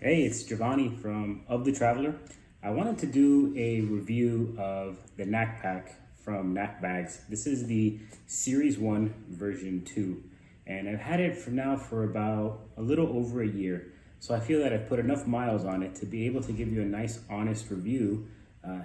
Hey, it's Giovanni from Of the Traveler. I wanted to do a review of the Knack Pack from Knack Bags. This is the Series 1 version 2, and I've had it for about a little over a year. So I feel that I've put enough miles on it to be able to give you a nice, honest review,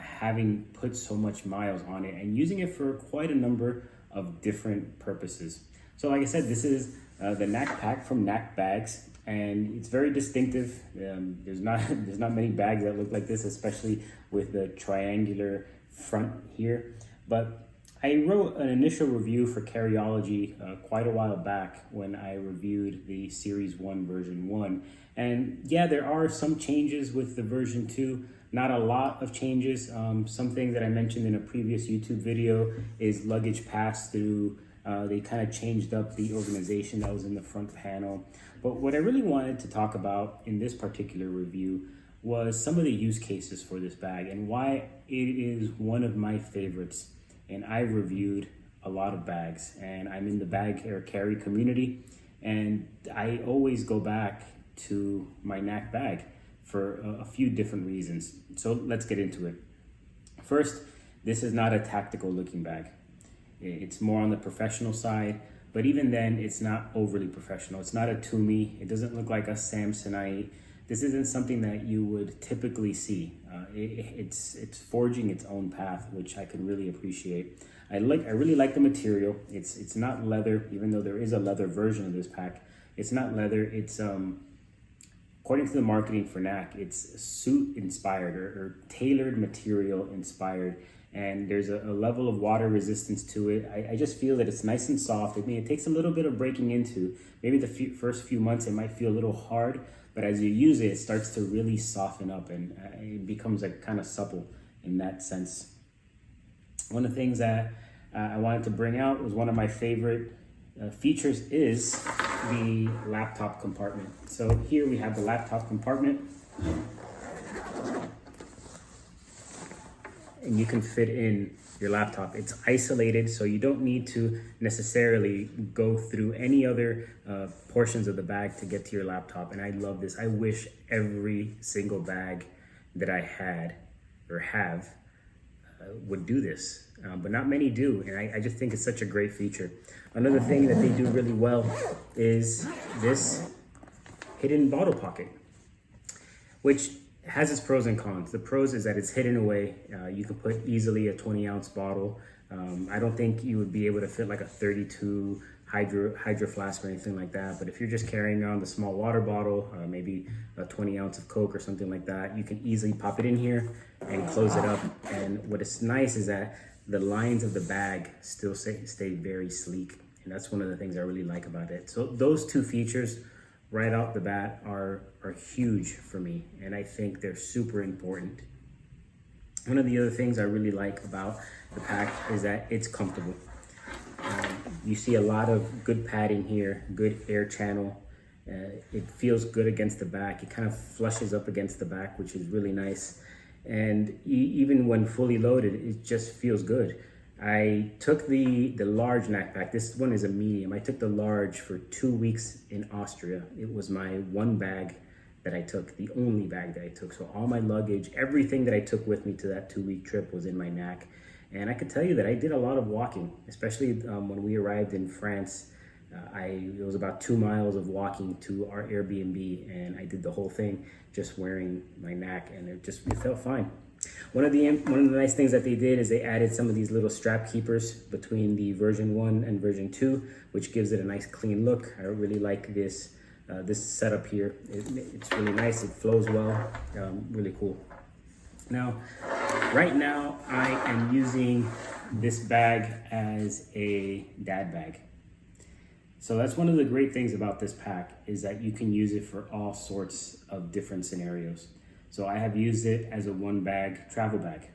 having put so much miles on it and using it for quite a number of different purposes. So like I said, this is the Knack Pack from Knack Bags, and it's very distinctive. There's not many bags that look like this, especially with the triangular front here. But I wrote an initial review for Carryology quite a while back when I reviewed the Series 1 version 1. And yeah, there are some changes with the version 2, not a lot of changes. Something that I mentioned in a previous YouTube video is luggage pass-through. They kind of changed up the organization that was in the front panel. But what I really wanted to talk about in this particular review was some of the use cases for this bag and why it is one of my favorites. And I've reviewed a lot of bags, and I'm in the bag or carry community, and I always go back to my Knack bag for a few different reasons. So let's get into it. First, this is not a tactical looking bag. It's more on the professional side, but even then it's not overly professional. It's not a Toomey. It doesn't look like a Samsonite. This isn't something that you would typically see. It's forging its own path, which I could really appreciate. I really like the material. It's not leather, even though there is a leather version of this pack. It's not leather. It's according to the marketing for Knack, it's suit inspired or tailored material inspired. And there's a level of water resistance to it. I just feel that it's nice and soft. I mean, it takes a little bit of breaking into. Maybe the first few months it might feel a little hard, but as you use it, it starts to really soften up and it becomes like kind of supple in that sense. One of the things that I wanted to bring out was one of my favorite features is the laptop compartment. So here we have the laptop compartment. And you can fit in your laptop. It's isolated, so you don't need to necessarily go through any other portions of the bag to get to your laptop. And I love this. I wish every single bag that I had or have would do this, but not many do. And I just think it's such a great feature. Another thing that they do really well is this hidden bottle pocket, which has its pros and cons. The pros is that it's hidden away. You can put easily a 20-ounce bottle. I don't think you would be able to fit like a 32 hydro flask or anything like that. But if you're just carrying around the small water bottle, maybe a 20 ounce of Coke or something like that, you can easily pop it in here and close it up. And what is nice is that the lines of the bag still stay very sleek. And that's one of the things I really like about it. So those two features right out the bat are huge for me, and I think they're super important. One of the other things I really like about the pack is that it's comfortable. You see a lot of good padding here, good air channel. It feels good against the back. It kind of flushes up against the back, which is really nice. And even when fully loaded, it just feels good. I took the large Knack Pack. This one is a medium. I took the large for 2 weeks in Austria. It was my one bag that I took, the only bag that I took. So all my luggage, everything that I took with me to that 2-week trip was in my Knack. And I could tell you that I did a lot of walking, especially when we arrived in France. It was about 2 miles of walking to our Airbnb, and I did the whole thing just wearing my Knack, and it felt fine. One of the nice things that they did is they added some of these little strap keepers between the version 1 and version 2, which gives it a nice clean look. I really like this setup here. It's really nice. It flows well. Really cool. Now, right now I am using this bag as a dad bag. So that's one of the great things about this pack is that you can use it for all sorts of different scenarios. So I have used it as a one bag travel bag.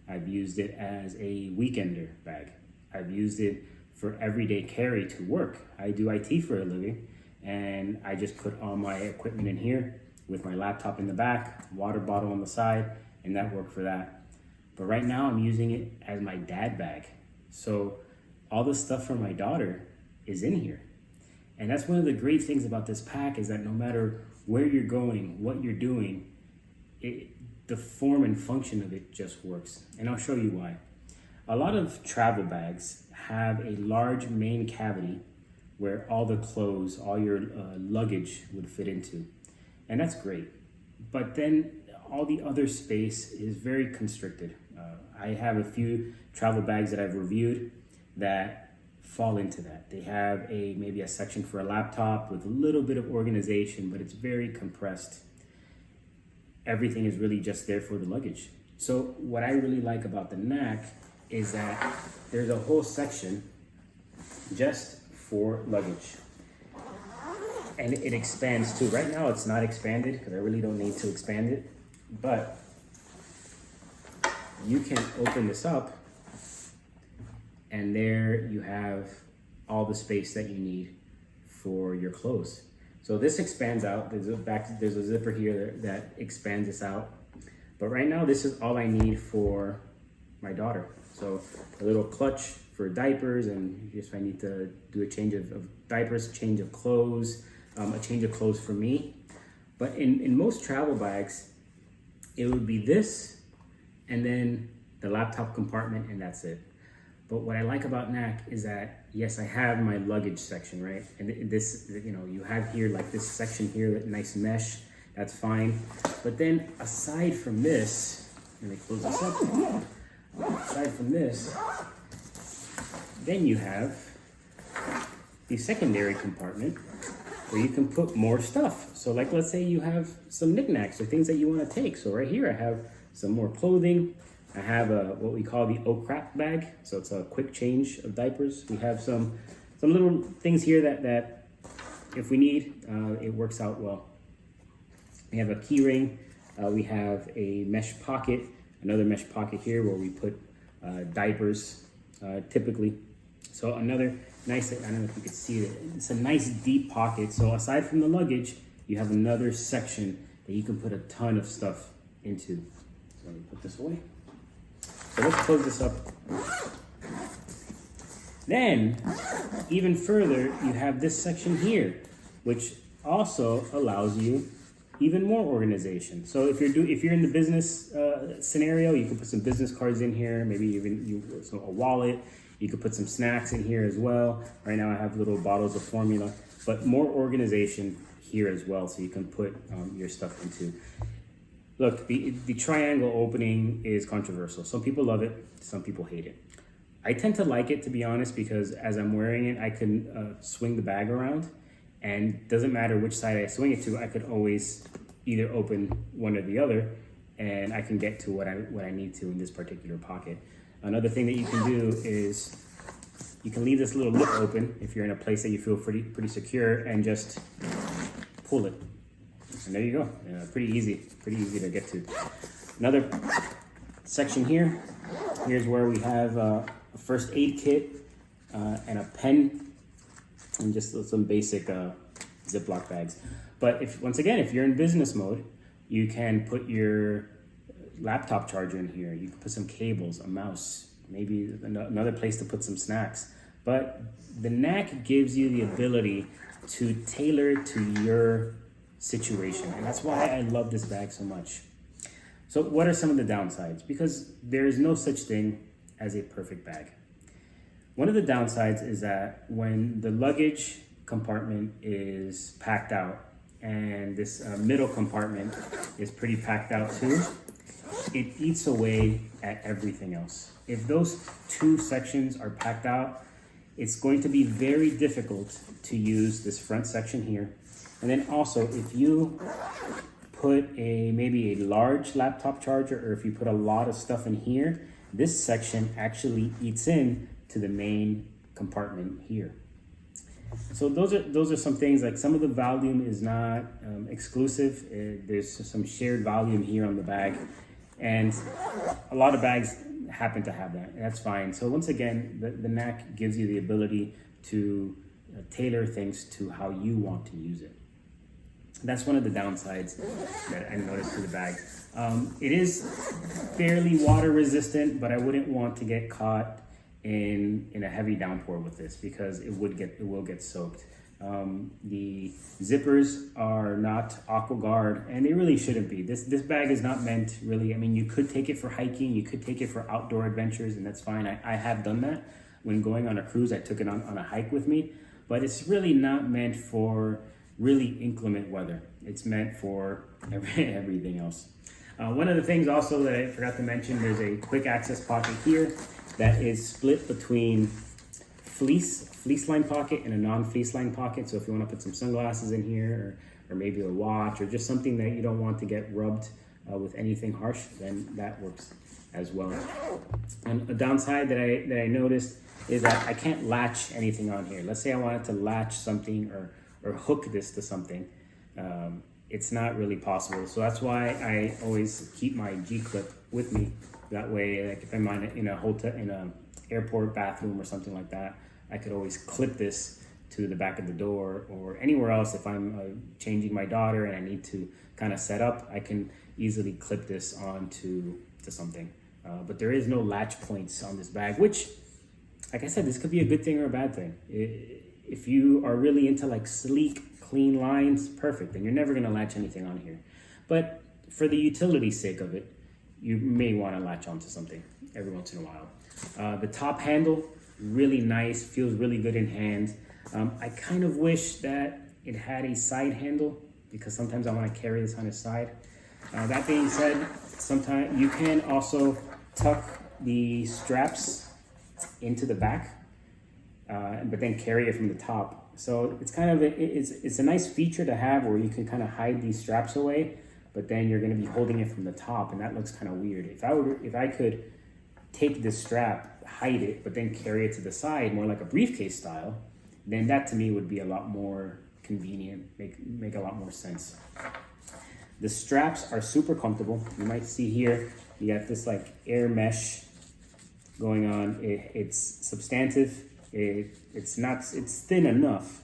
I've used it as a weekender bag. I've used it for everyday carry to work. I do IT for a living, and I just put all my equipment in here with my laptop in the back, water bottle on the side, and that worked for that. But right now I'm using it as my dad bag. So all the stuff for my daughter is in here. And that's one of the great things about this pack, is that no matter where you're going, what you're doing, the form and function of it just works. And I'll show you why. A lot of travel bags have a large main cavity where all the clothes, all your luggage would fit into. And that's great. But then all the other space is very constricted. I have a few travel bags that I've reviewed that fall into that. They have maybe a section for a laptop with a little bit of organization, but it's very compressed. Everything is really just there for the luggage. So what I really like about the Knack is that there's a whole section just for luggage. And it expands too. Right now it's not expanded because I really don't need to expand it, but you can open this up and there you have all the space that you need for your clothes. So this expands out. There's a zipper here that expands this out. But right now this is all I need for my daughter. So a little clutch for diapers, and if I need to do a change of diapers, change of clothes, a change of clothes for me. But in most travel bags, it would be this and then the laptop compartment, and that's it. But what I like about Knack is that, yes, I have my luggage section, right? And this, you have here like this section here, nice mesh, that's fine. But then aside from this, let me close this up. Aside from this, then you have the secondary compartment where you can put more stuff. So like, let's say you have some knickknacks or things that you want to take. So right here, I have some more clothing. I have what we call the oh crap bag. So it's a quick change of diapers. We have some little things here that if we need, it works out well. We have a key ring. We have a mesh pocket, another mesh pocket here where we put diapers typically. So another nice, I don't know if you can see it, it's a nice deep pocket. So aside from the luggage, you have another section that you can put a ton of stuff into. So let me put this away. So let's close this up. Then, even further, you have this section here, which also allows you even more organization. So if you're in the business scenario, you can put some business cards in here, maybe even a wallet. You could put some snacks in here as well. Right now I have little bottles of formula, but more organization here as well, so you can put your stuff into. Look, the triangle opening is controversial. Some people love it, some people hate it. I tend to like it, to be honest, because as I'm wearing it, I can swing the bag around, and doesn't matter which side I swing it to, I could always either open one or the other, and I can get to what I need to in this particular pocket. Another thing that you can do is you can leave this little lip open if you're in a place that you feel pretty secure, and just pull it. And there you go. Pretty easy to get to. Another section here. Here's where we have a first aid kit and a pen and just some basic Ziploc bags. But once again, if you're in business mode, you can put your laptop charger in here. You can put some cables, a mouse, maybe another place to put some snacks. But the Knack gives you the ability to tailor to your situation, and that's why I love this bag so much. So what are some of the downsides? Because there is no such thing as a perfect bag. One of the downsides is that when the luggage compartment is packed out and this middle compartment is pretty packed out too, it eats away at everything else. If those two sections are packed out, it's going to be very difficult to use this front section here. And then also, if you put maybe a large laptop charger, or if you put a lot of stuff in here, this section actually eats in to the main compartment here. So those are some things, like some of the volume is not exclusive. There's some shared volume here on the bag, and a lot of bags happen to have that, and that's fine. So once again, the Knack gives you the ability to tailor things to how you want to use it. That's one of the downsides that I noticed to the bag. It is fairly water resistant, but I wouldn't want to get caught in a heavy downpour with this, because it will get soaked. The zippers are not aqua guard, and they really shouldn't be. This bag is not meant really. I mean, you could take it for hiking, you could take it for outdoor adventures, and that's fine. I have done that when going on a cruise. I took it on a hike with me, but it's really not meant for really inclement weather. It's meant for everything else. One of the things also that I forgot to mention, there's a quick access pocket here that is split between fleece line pocket and a non-fleece line pocket. So if you want to put some sunglasses in here, or maybe a watch, or just something that you don't want to get rubbed with anything harsh, then that works as well. And a downside that I noticed is that I can't latch anything on here. Let's say I wanted to latch something or hook this to something. It's not really possible. So that's why I always keep my G-clip with me. That way, like if I'm in a hotel, in a airport bathroom or something like that, I could always clip this to the back of the door, or anywhere else. If I'm changing my daughter and I need to kind of set up, I can easily clip this onto something. But there is no latch points on this bag, which, like I said, this could be a good thing or a bad thing. If you are really into like sleek, clean lines, perfect, then you're never gonna latch anything on here. But for the utility sake of it, you may wanna latch onto something every once in a while. The top handle, really nice, feels really good in hand. I kind of wish that it had a side handle, because sometimes I wanna carry this on the side. That being said, sometimes you can also tuck the straps into the back, but then carry it from the top. So it's kind of it's a nice feature to have, where you can kind of hide these straps away, but then you're going to be holding it from the top, and that looks kind of weird. If I could take this strap, hide it, but then carry it to the side, more like a briefcase style, then that to me would be a lot more convenient, make a lot more sense. The straps are super comfortable. You might see here, you got this like air mesh going on. It's substantive. It's thin enough,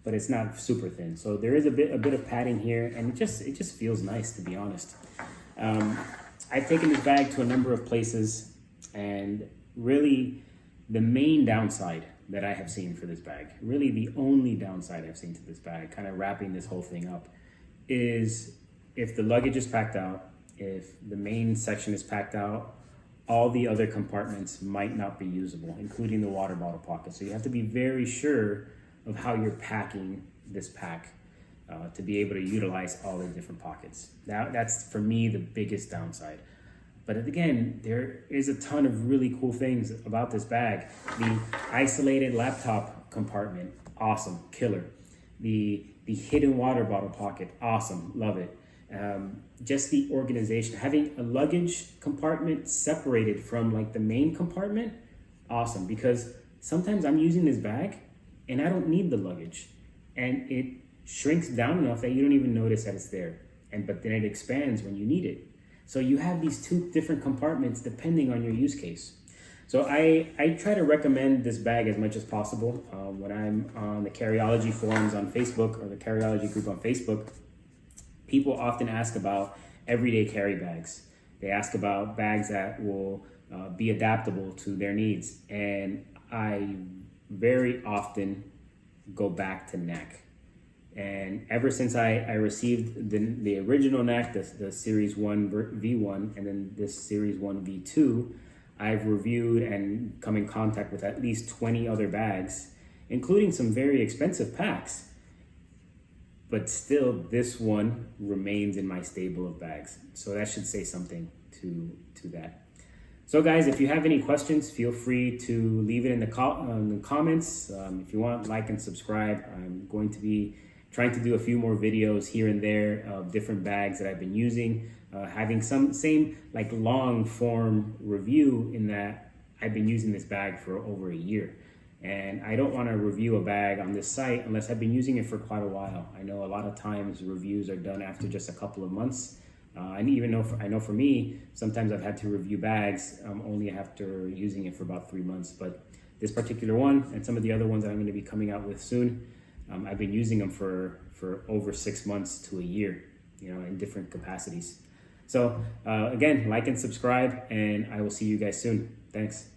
but it's not super thin. So there is a bit of padding here, and it just feels nice, to be honest. I've taken this bag to a number of places, and really the main downside that I have seen for this bag, really the only downside I've seen to this bag, kind of wrapping this whole thing up, is if the luggage is packed out, if the main section is packed out, all the other compartments might not be usable, including the water bottle pocket. So you have to be very sure of how you're packing this pack to be able to utilize all the different pockets. Now, that's for me the biggest downside. But again, there is a ton of really cool things about this bag. The isolated laptop compartment, awesome, killer. The hidden water bottle pocket, awesome, love it. Just the organization, having a luggage compartment separated from like the main compartment, awesome, because sometimes I'm using this bag and I don't need the luggage, and it shrinks down enough that you don't even notice that it's there, but then it expands when you need it. So you have these two different compartments depending on your use case. So I try to recommend this bag as much as possible. When I'm on the Carryology forums on Facebook, or the Carryology group on Facebook, people often ask about everyday carry bags. They ask about bags that will be adaptable to their needs. And I very often go back to Knack. And ever since I received the original Knack, the Series 1 V1, and then this Series 1 V2, I've reviewed and come in contact with at least 20 other bags, including some very expensive packs. But still, this one remains in my stable of bags. So that should say something to that. So guys, if you have any questions, feel free to leave it in the comments. If you want, like and subscribe. I'm going to be trying to do a few more videos here and there of different bags that I've been using, having some same like long form review, in that I've been using this bag for over a year. And I don't want to review a bag on this site unless I've been using it for quite a while. I know a lot of times reviews are done after just a couple of months. I know for me, sometimes I've had to review bags only after using it for about 3 months. But this particular one, and some of the other ones that I'm going to be coming out with soon, I've been using them for over 6 months to a year, in different capacities. So again, like and subscribe, and I will see you guys soon. Thanks.